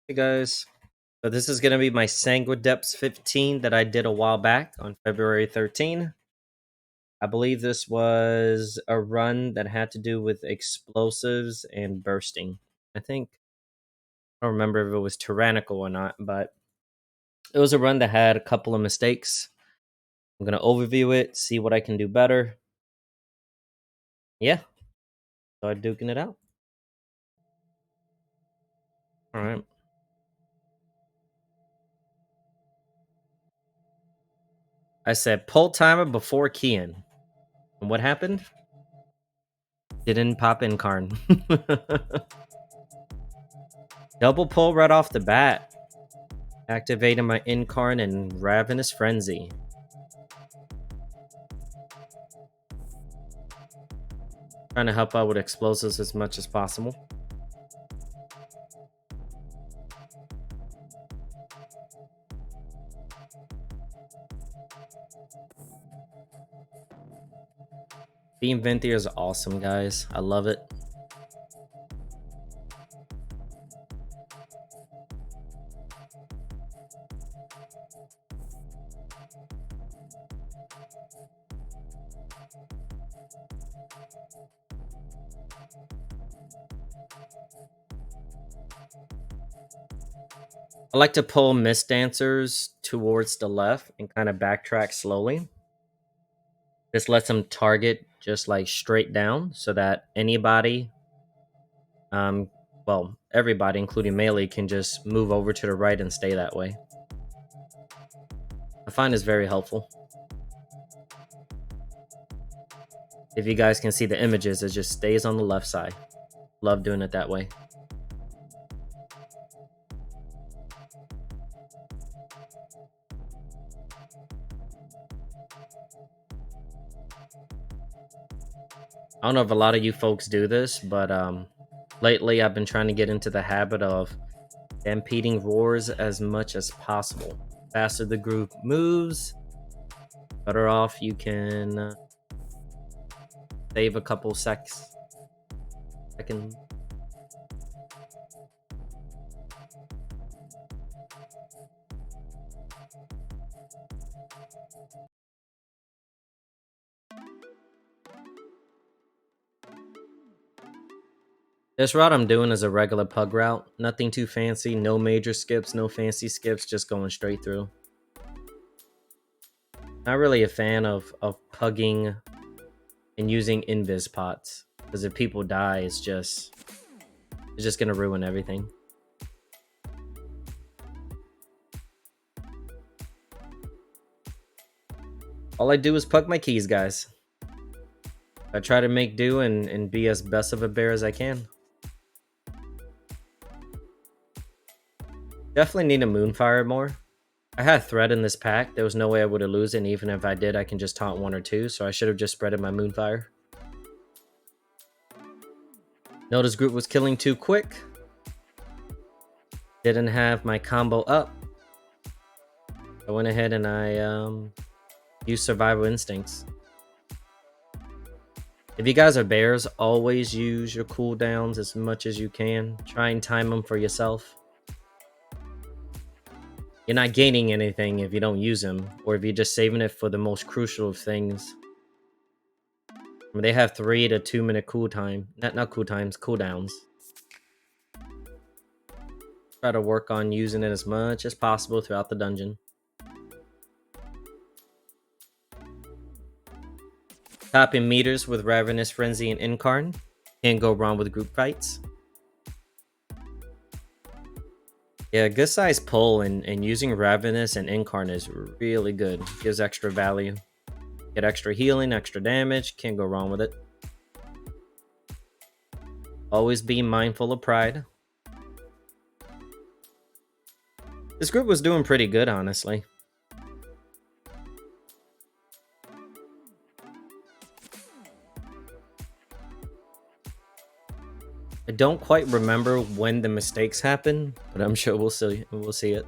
Hey guys, so this is going to be my Sanguine Depths 15 that I did a while back on February 13. I believe this was a run that had to do with explosives and bursting. I don't remember if it was tyrannical or not, but it was a run that had a couple of mistakes. I'm going to overview it, see what I can do better. Yeah, start duking it out. All right. I said pull timer before keying. And what happened? Didn't pop in Karn. Double pull right off the bat. Activating my Incarn and Ravenous Frenzy. Trying to help out with explosives as much as possible. Being VENTHYR is awesome, guys. I love it. I like to pull Mist Dancers towards the left and kind of backtrack slowly. This lets them target just like straight down so that anybody, well, everybody, including melee, can just move over to the right and stay that way. I find this very helpful. If you guys can see the images, it just stays on the left side. Love doing it that way. I don't know if a lot of you folks do this, but lately I've been trying to get into the habit of stampeding roars as much as possible. Faster the group moves, better off you can save a couple seconds. This route I'm doing is a regular pug route. Nothing too fancy, no major skips, no fancy skips, just going straight through. Not really a fan of pugging and using invis pots, because if people die, it's just gonna ruin everything. All I do is pug my keys, guys. I try to make do and be as best of a bear as I can. Definitely need a Moonfire more. I had Threat in this pack. There was no way I would have lose it, and even if I did, I can just taunt one or two, so I should have just spreaded my Moonfire. Notice group was killing too quick. Didn't have my combo up. I went ahead and I used Survival Instincts. If you guys are bears, always use your cooldowns as much as you can. Try and time them for yourself. You're not gaining anything if you don't use them, or if you're just saving it for the most crucial of things. I mean, they have 3 to 2 minute cool time. Not cool times, cooldowns. Try to work on using it as much as possible throughout the dungeon. Topping meters with Ravenous Frenzy and Incarn. Can't go wrong with group fights. Yeah, good size pull and using Ravenous and Incarn is really good. Gives extra value. Get extra healing, extra damage. Can't go wrong with it. Always be mindful of pride. This group was doing pretty good, honestly. I don't quite remember when the mistakes happen, but I'm sure we'll see it.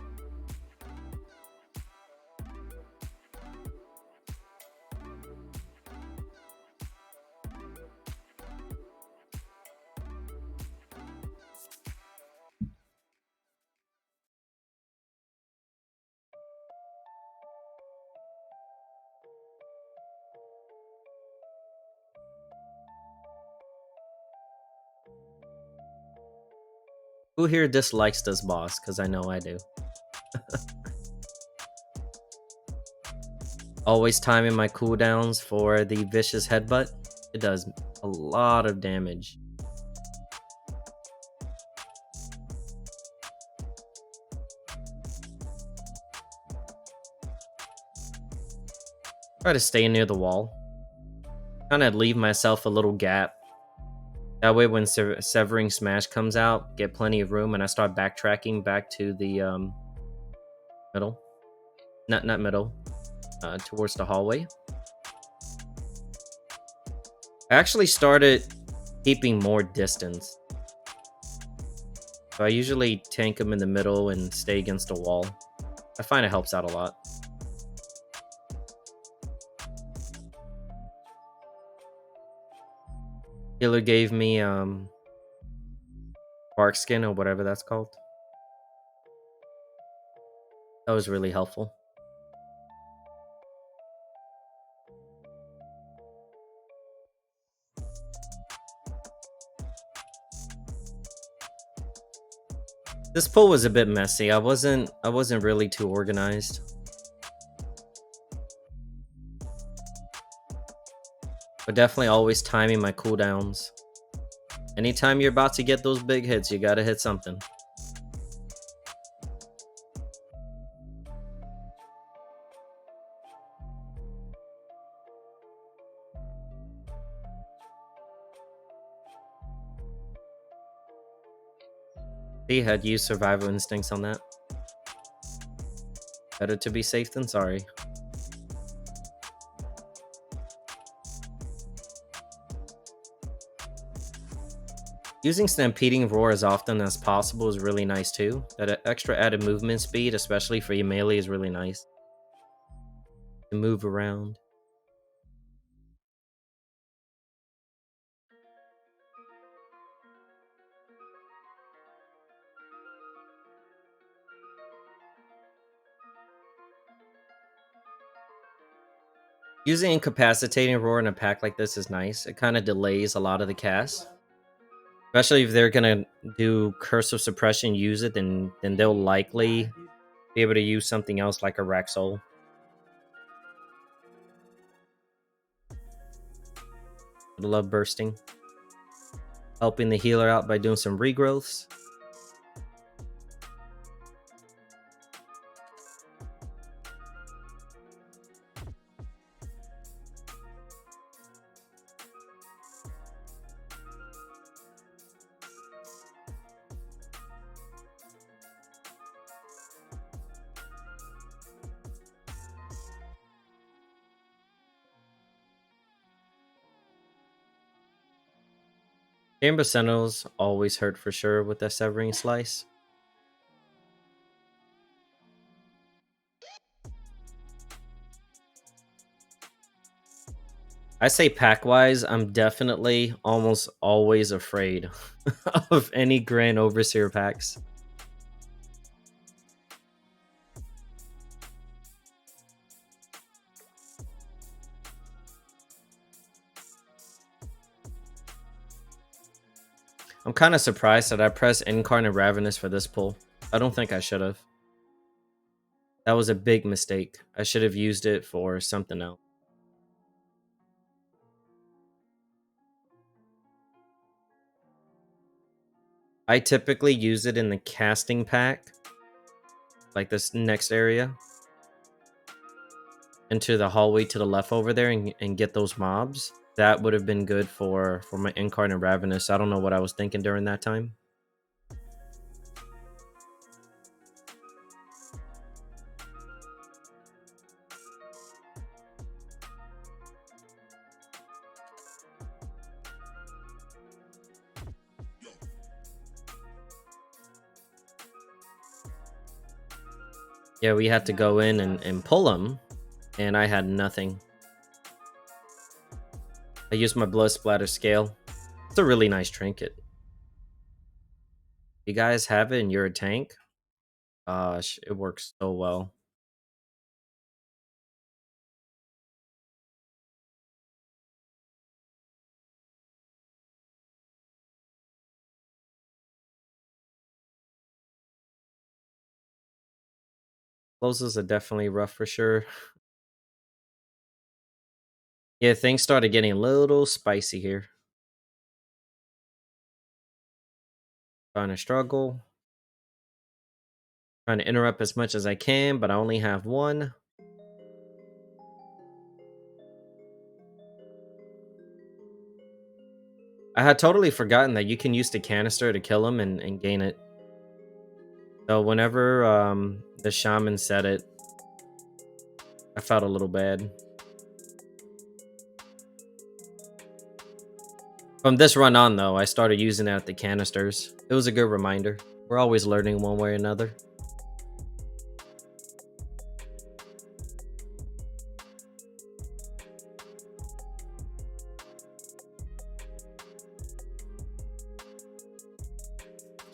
Who here dislikes this boss? Because I know I do. Always timing my cooldowns for the vicious headbutt. It does a lot of damage. Try to stay near the wall. Kind of leave myself a little gap. That way when Severing Smash comes out, get plenty of room, and I start backtracking back to the middle. Not middle. Towards the hallway. I actually started keeping more distance. So I usually tank them in the middle and stay against the wall. I find it helps out a lot. Healer gave me bark skin or whatever that's called. That was really helpful. This pull was a bit messy. I wasn't really too organized. But definitely always timing my cooldowns. Anytime you're about to get those big hits, you gotta hit something. See, had used survival instincts on that. Better to be safe than sorry. Using Stampeding Roar as often as possible is really nice too. That extra added movement speed, especially for your melee, is really nice. To move around. Using Incapacitating Roar in a pack like this is nice. It kind of delays a lot of the cast. Especially if they're gonna do Curse of Suppression, use it, then they'll likely be able to use something else like a Rack Soul. I love bursting. Helping the healer out by doing some regrowths. Chamber Sentinels always hurt for sure with that Severing Slice. I say pack-wise, I'm definitely almost always afraid of any Grand Overseer packs. I'm kind of surprised that I pressed Incarnate Ravenous for this pull. I don't think I should have. That was a big mistake. I should have used it for something else. I typically use it in the casting pack, like this next area, into the hallway to the left over there and get those mobs. That would have been good for my Incarnate Ravenous. I don't know what I was thinking during that time. Yeah, we had to go in and pull them, and I had nothing. I used my Blood Splatter Scale. It's a really nice trinket. You guys have it and you're a tank? Gosh, it works so well. Closes are definitely rough for sure. Yeah, things started getting a little spicy here. Trying to struggle. Trying to interrupt as much as I can, but I only have one. I had totally forgotten that you can use the canister to kill him and gain it. So whenever the shaman said it, I felt a little bad. From this run on, though, I started using it at the canisters. It was a good reminder. We're always learning one way or another.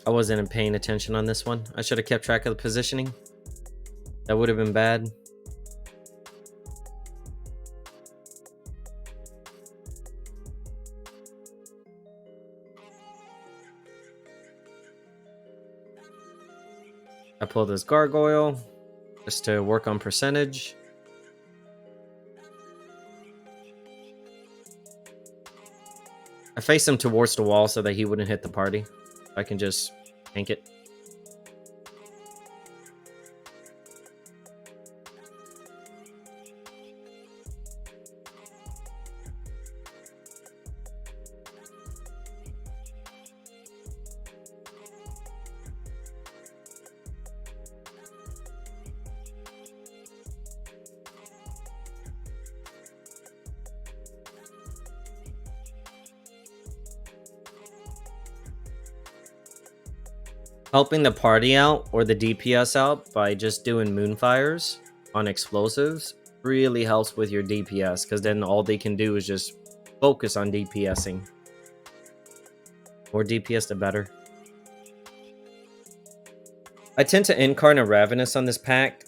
I wasn't paying attention on this one. I should have kept track of the positioning. That would have been bad. I pulled this gargoyle just to work on percentage. I faced him towards the wall so that he wouldn't hit the party. I can just tank it. Helping the party out or the DPS out by just doing moonfires on explosives really helps with your DPS, because then all they can do is just focus on DPSing. More DPS, the better. I tend to incarnate Ravenous on this pack.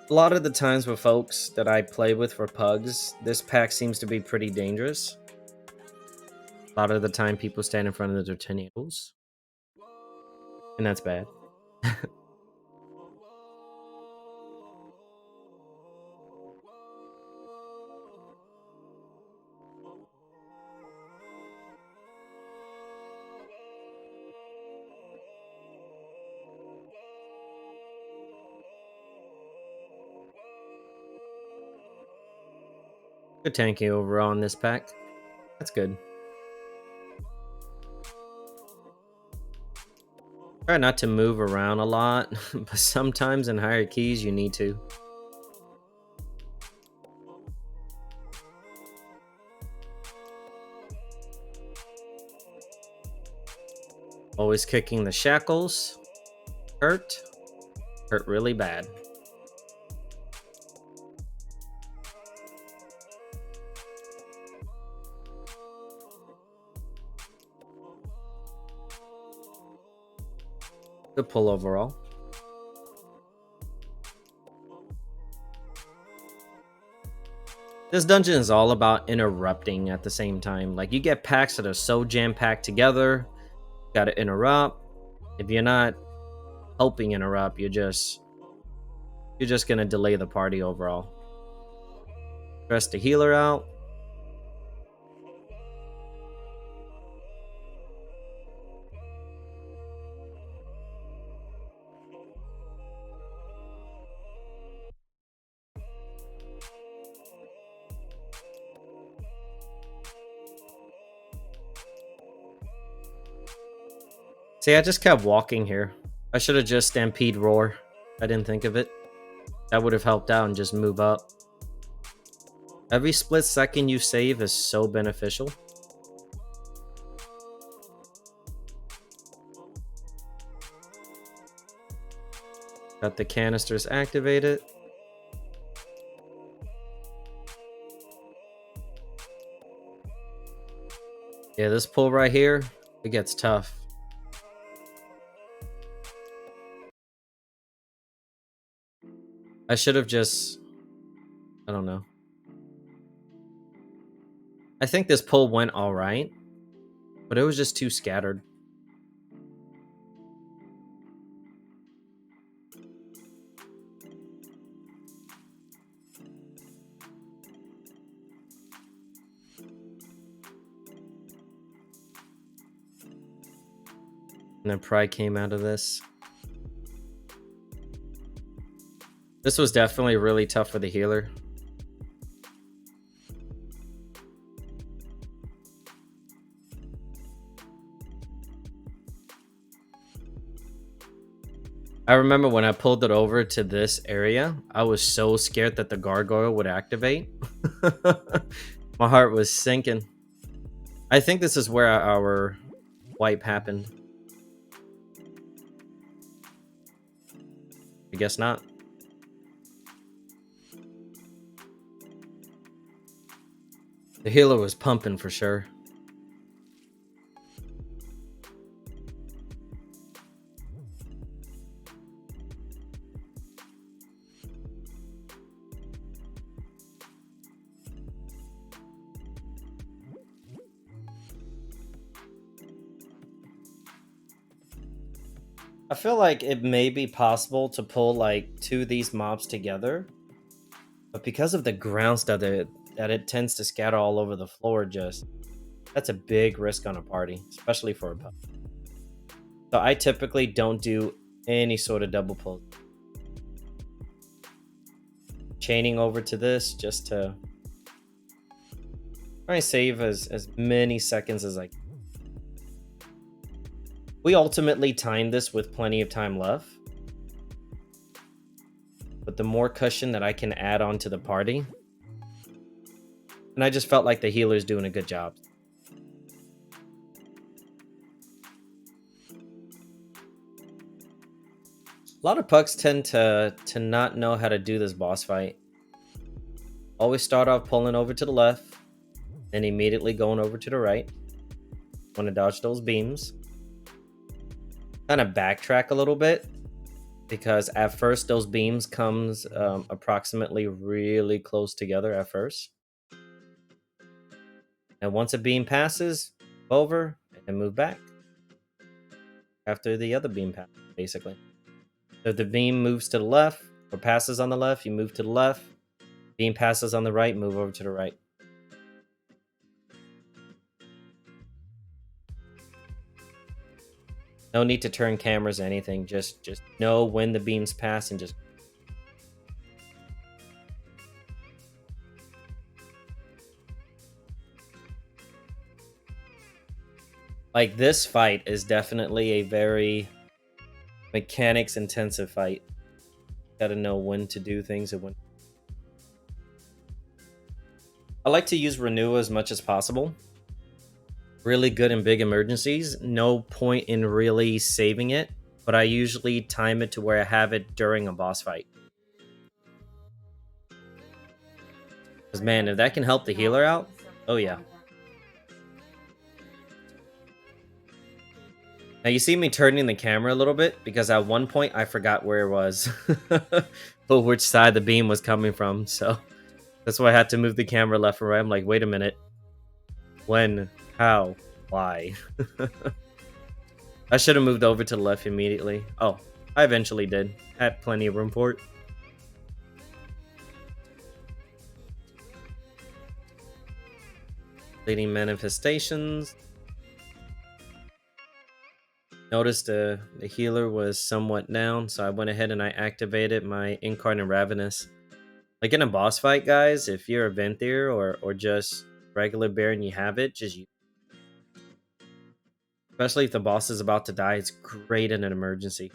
A lot of the times with folks that I play with for pugs, this pack seems to be pretty dangerous. A lot of the time people stand in front of their tornadoes. And that's bad. Good tanking overall in this pack. That's good. Try not to move around a lot, but sometimes in higher keys you need to. Always kicking the shackles. Hurt really bad. Good pull overall. This dungeon is all about interrupting at the same time. Like, you get packs that are so jam-packed together, gotta interrupt. If you're not helping interrupt, you're just gonna delay the party overall. Stress the healer out. See, I just kept walking here. I should have just Stampede Roar. I didn't think of it. That would have helped out and just move up. Every split second you save is so beneficial. Got the canisters activated. Yeah, this pull right here, it gets tough. I should have just... I don't know. I think this pull went alright, but it was just too scattered. And then pride came out of this. This was definitely really tough for the healer. I remember when I pulled it over to this area, I was so scared that the gargoyle would activate. My heart was sinking. I think this is where our wipe happened. I guess not. The healer was pumping for sure. I feel like it may be possible to pull like 2 of these mobs together, but because of the ground stuff that it tends to scatter all over the floor, that's a big risk on a party, especially for a pup. So I typically don't do any sort of double pull. Chaining over to this just to try and save as many seconds as I can. We ultimately timed this with plenty of time left, but the more cushion that I can add on to the party, and I just felt like the healer's doing a good job. A lot of pucks tend to not know how to do this boss fight. Always start off pulling over to the left, then immediately going over to the right. Want to dodge those beams. Kind of backtrack a little bit, because at first those beams comes approximately really close together at first. And once a beam passes, over and move back after the other beam passes, basically. So if the beam moves to the left or passes on the left, you move to the left. Beam passes on the right, move over to the right. No need to turn cameras or anything. Just know when the beams pass and just... Like, this fight is definitely a very mechanics intensive fight. Gotta know when to do things and when... I like to use renew as much as possible. Really good in big emergencies. No point in really saving it, but I usually time it to where I have it during a boss fight. Because, man, if that can help the healer out, oh yeah. Now you see me turning the camera a little bit, because at one point I forgot where it was. But which side the beam was coming from, so that's why I had to move the camera left and right. I'm like, wait a minute. When? How? Why? I should have moved over to the left immediately. Oh, I eventually did. Had plenty of room for it. Leading manifestations. Noticed the healer was somewhat down, so I went ahead and I activated my Incarnate Ravenous. Like in a boss fight, guys, if you're a VENTHYR or just regular bear and you have it, just use it. Especially if the boss is about to die, it's great in an emergency.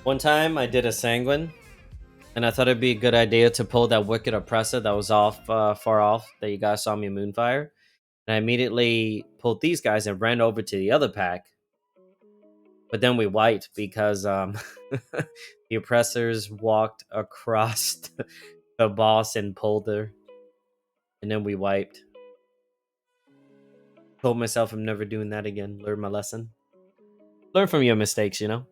One time I did a Sanguine, and I thought it'd be a good idea to pull that Wicked Oppressor that was off far off that you guys saw me Moonfire. And I immediately pulled these guys and ran over to the other pack. But then we wiped because the oppressors walked across the boss and pulled her. And then we wiped. Told myself I'm never doing that again. Learn my lesson. Learn from your mistakes, you know?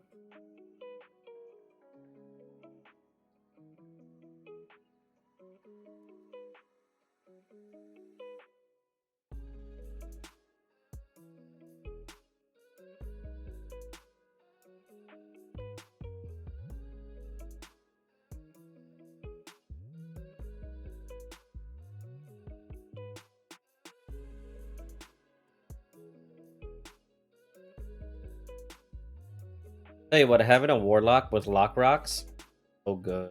Tell you what, having a warlock with lock rocks, so good.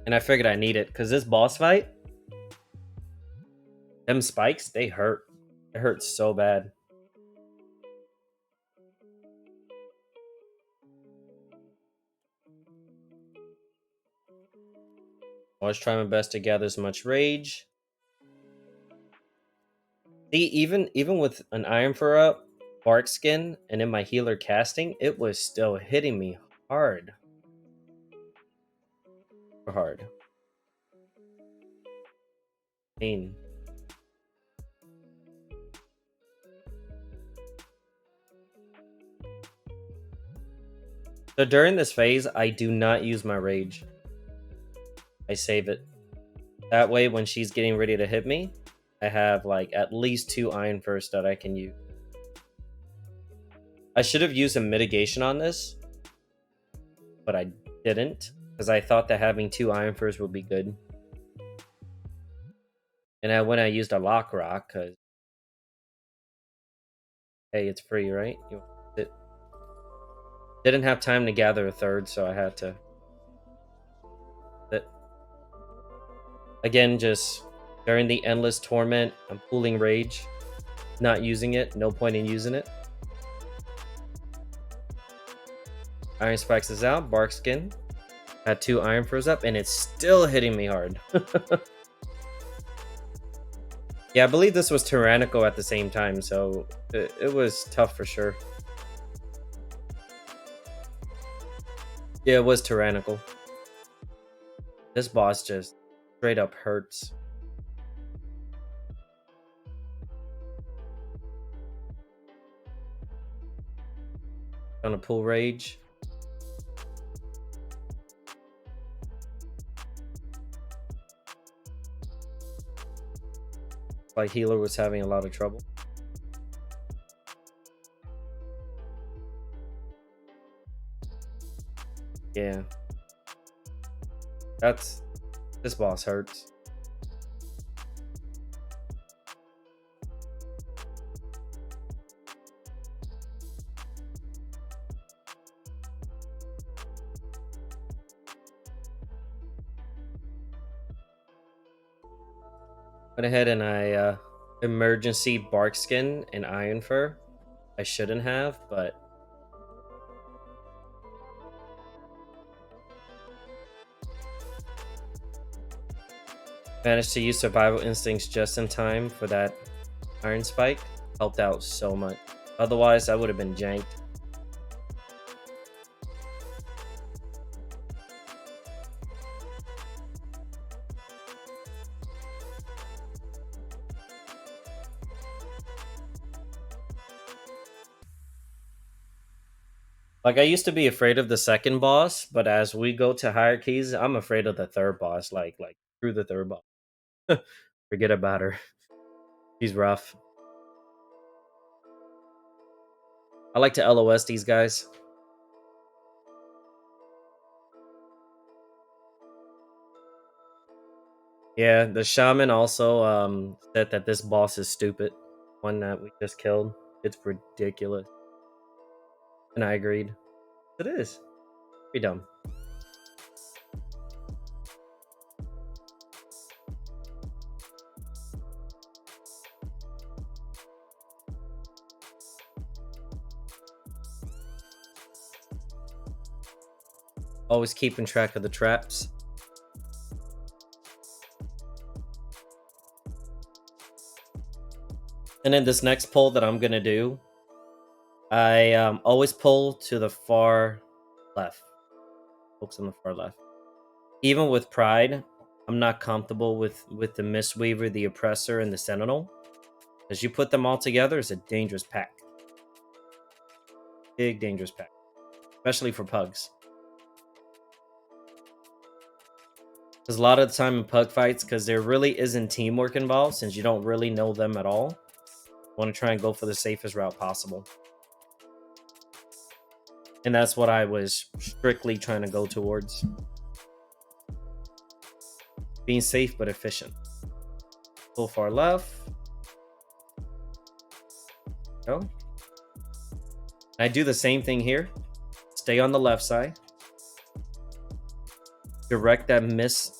And I figured I need it because this boss fight, them spikes, they hurt. It hurts so bad. Always try my best to gather as much rage. See, even with an iron for up, bark skin, and in my healer casting, it was still hitting me hard. Hard. Pain. So during this phase, I do not use my rage. I save it. That way, when she's getting ready to hit me, I have like at least 2 iron first that I can use. I should have used a mitigation on this, but I didn't because I thought that having 2 iron first would be good. And when I used a lock rock, because hey, it's free, right? It didn't have time to gather a third, so I had to. Again, just during the endless torment, I'm pulling rage, not using it. No point in using it. Iron Spikes is out. Bark Skin. Had 2 Iron Furs up, and it's still hitting me hard. Yeah, I believe this was Tyrannical at the same time, so it was tough for sure. Yeah, it was Tyrannical. This boss just straight up hurts. Gonna pull rage. Like healer was having a lot of trouble. Yeah. This boss hurts. Went ahead and I emergency bark skin and iron fur. I shouldn't have, but managed to use survival instincts just in time for that iron spike. Helped out so much. Otherwise, I would have been janked. Like, I used to be afraid of the second boss, but as we go to hierarchies, I'm afraid of the third boss. Like through the third boss. Forget about her. She's rough. I like to LOS these guys. Yeah, the shaman also said that this boss is stupid. One that we just killed. It's ridiculous. And I agreed. It is. Pretty dumb. Always keeping track of the traps. And then this next pull that I'm gonna do, I always pull to the far left. Focus on the far left. Even with Pride, I'm not comfortable with the Mistweaver, the Oppressor, and the Sentinel. As you put them all together, it's a dangerous pack. Big dangerous pack. Especially for pugs. Because a lot of the time in pug fights, because there really isn't teamwork involved, since you don't really know them at all, you want to try and go for the safest route possible. And that's what I was strictly trying to go towards. Being safe but efficient. Pull far left. Go. I do the same thing here. Stay on the left side. Direct that miss.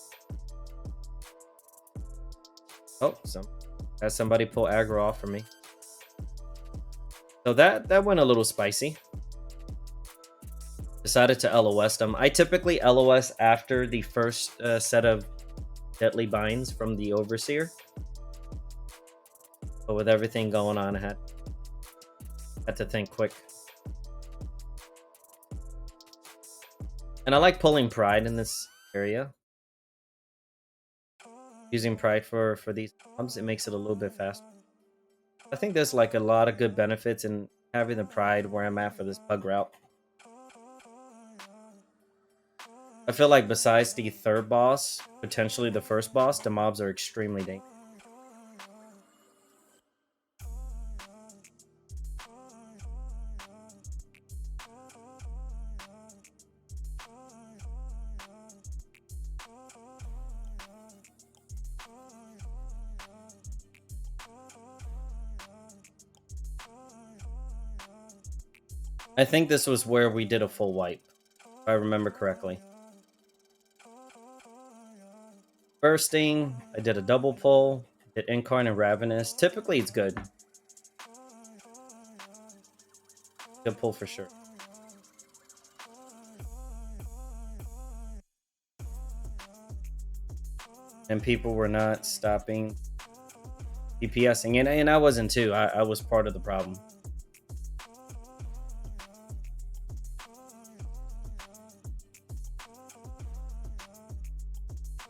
Oh, had somebody pull aggro off for me. So that went a little spicy. Decided to LOS them. I typically LOS after the first set of deadly binds from the Overseer. But with everything going on, I had to think quick. And I like pulling Pride in this area. Using Pride for these mobs, it makes it a little bit faster. I think there's like a lot of good benefits in having the Pride where I'm at for this pug route. I feel like besides the third boss, potentially the first boss, the mobs are extremely dangerous. I think this was where we did a full wipe, if I remember correctly. Bursting, I did a double pull, did Incarn and Ravenous. Typically it's good. Good pull for sure. And people were not stopping DPSing, and I wasn't too. I was part of the problem.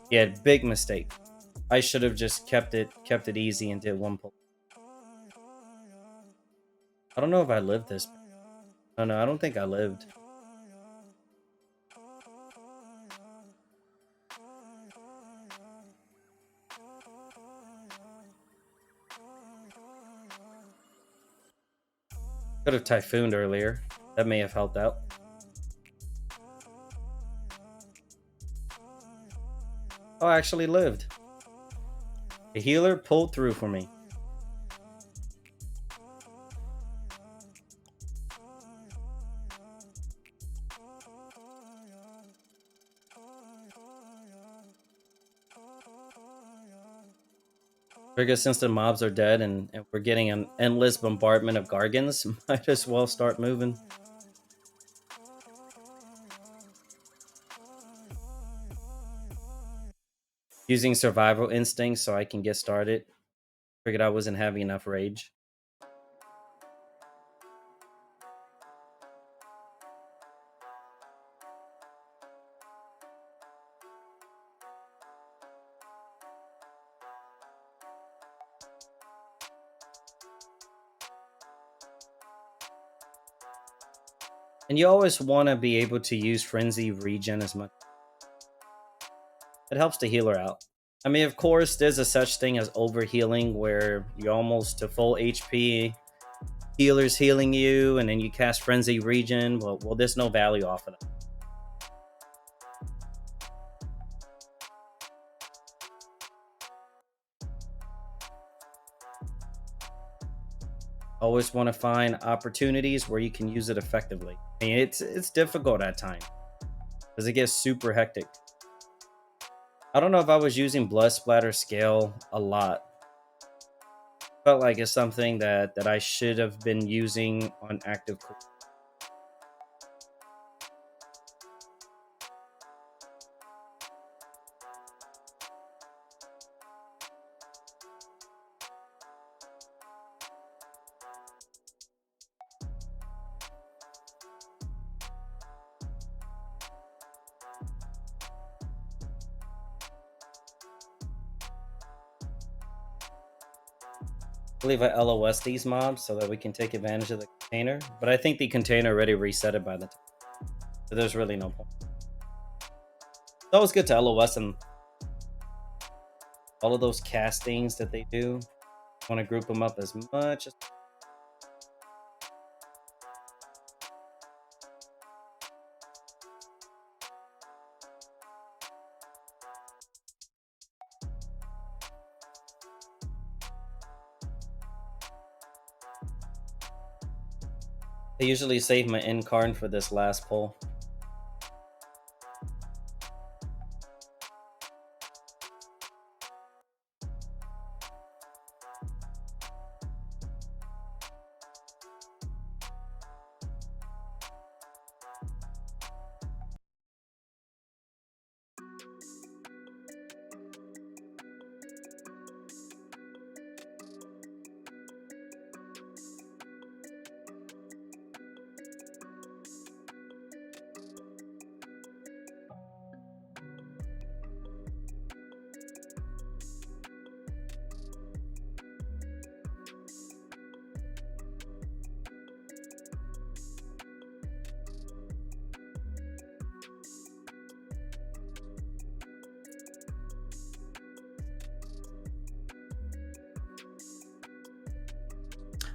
Yeah, big mistake. I should have just kept it easy and did one pull. I don't know if I lived this. Oh no, I don't think I lived. Could have typhooned earlier. That may have helped out. Oh, I actually lived. The healer pulled through for me. Figure since the mobs are dead and we're getting an endless bombardment of Gargans, might as well start moving. Using survival instinct so I can get started. Figured I wasn't having enough rage. And you always want to be able to use Frenzy Regen as much. It helps the healer out. I mean, of course, there's a such thing as overhealing where you're almost to full HP, healer's healing you, and then you cast Frenzy Regen. Well, there's no value off of that. Always want to find opportunities where you can use it effectively. I mean, it's difficult at times because it gets super hectic. I don't know if I was using Blood Splatter Scale a lot. Felt like it's something that I should have been using on active. believe I LOS these mobs so that we can take advantage of the container. But I think the container already reset it by the time. So there's really no point. It's always good to LOS them. All of those castings that they do. I want to group them up as much as. I usually save my incarn for this last pull.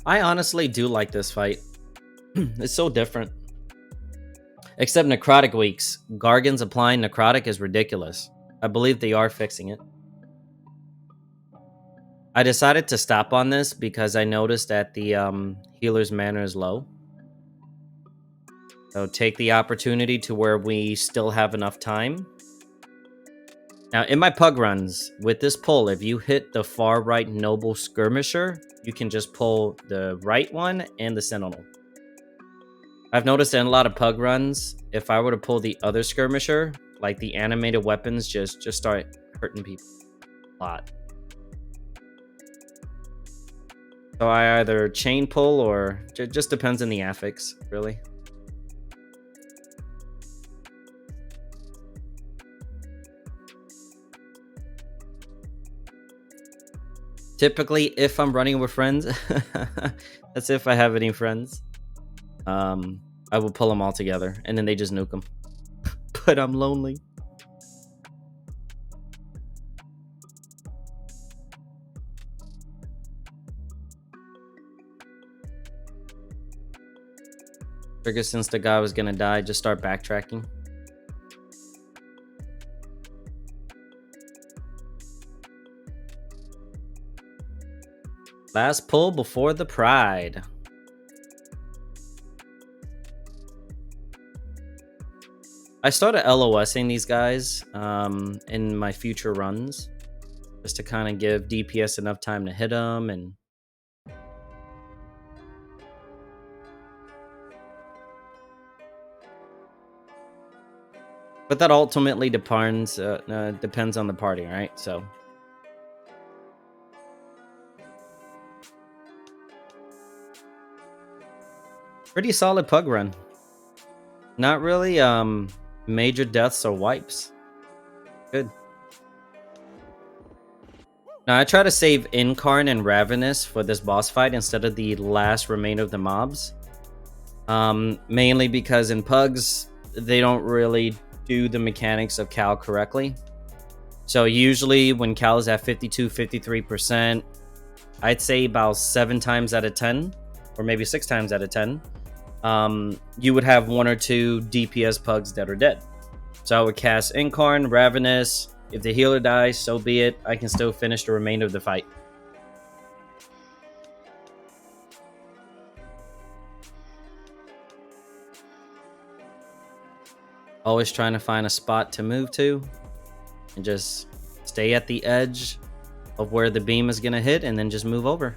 I honestly do like this fight. It's so different. Except necrotic weeks. Gargans applying necrotic is ridiculous. I believe they are fixing it. I decided to stop on this because I noticed that the healer's mana is low. So take the opportunity to where we still have enough time. Now, in my pug runs, with this pull, if you hit the far right Noble Skirmisher, you can just pull the right one and the Sentinel. I've noticed in a lot of pug runs, if I were to pull the other Skirmisher, like the animated weapons just start hurting people a lot. So I either chain pull or it just depends on the affix, really. Typically, if I'm running with friends, that's if I have any friends, I will pull them all together, and then they just nuke them. But I'm lonely. Figure since the guy was gonna die, just start backtracking. Last pull before the Pride. I started LOSing these guys in my future runs, just to kind of give DPS enough time to hit them and. But that ultimately depends on the party, right? So. Pretty solid pug run. Not really major deaths or wipes. Good. Now I try to save Incarn and Ravenous for this boss fight instead of the last remainder of the mobs. Mainly because in pugs, they don't really do the mechanics of Cal correctly. So usually when Cal is at 52, 53%, I'd say about 7 times out of 10, or maybe 6 times out of 10, you would have 1 or 2 DPS pugs that are dead. So I would cast Incarn, Ravenous. If the healer dies, so be it. I can still finish the remainder of the fight. Always trying to find a spot to move to and just stay at the edge of where the beam is going to hit and then just move over.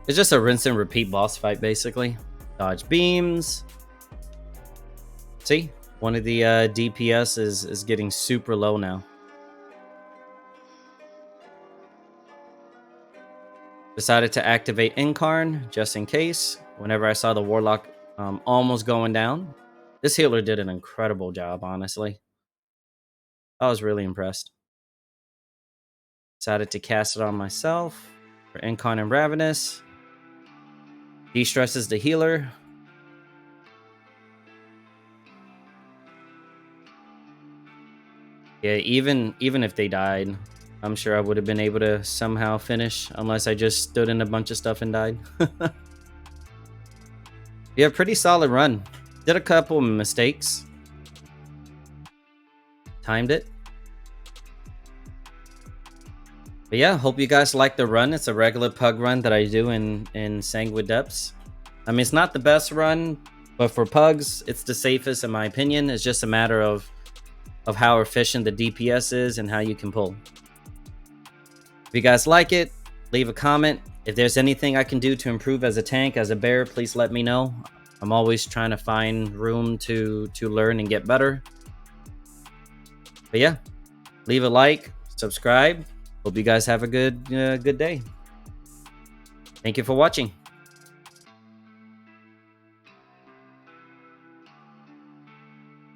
It's just a rinse and repeat boss fight, basically. Dodge beams. See, one of the DPS is getting super low now. Decided to activate Incarn just in case. Whenever I saw the Warlock almost going down, this healer did an incredible job, honestly. I was really impressed. Decided to cast it on myself for Incarn and Ravenous. De-stresses the healer. Yeah, even if they died, I'm sure I would have been able to somehow finish, unless I just stood in a bunch of stuff and died. Yeah, pretty solid run. Did a couple mistakes. Timed it. But yeah, hope you guys like the run. It's a regular pug run that I do in Sanguine Depths. I mean, it's not the best run, but for pugs, it's the safest in my opinion. It's just a matter of how efficient the DPS is and how you can pull. If you guys like it, leave a comment. If there's anything I can do to improve as a tank, as a bear, please let me know. I'm always trying to find room to learn and get better. But yeah, leave a like, subscribe. Hope you guys have a good day. Thank you for watching.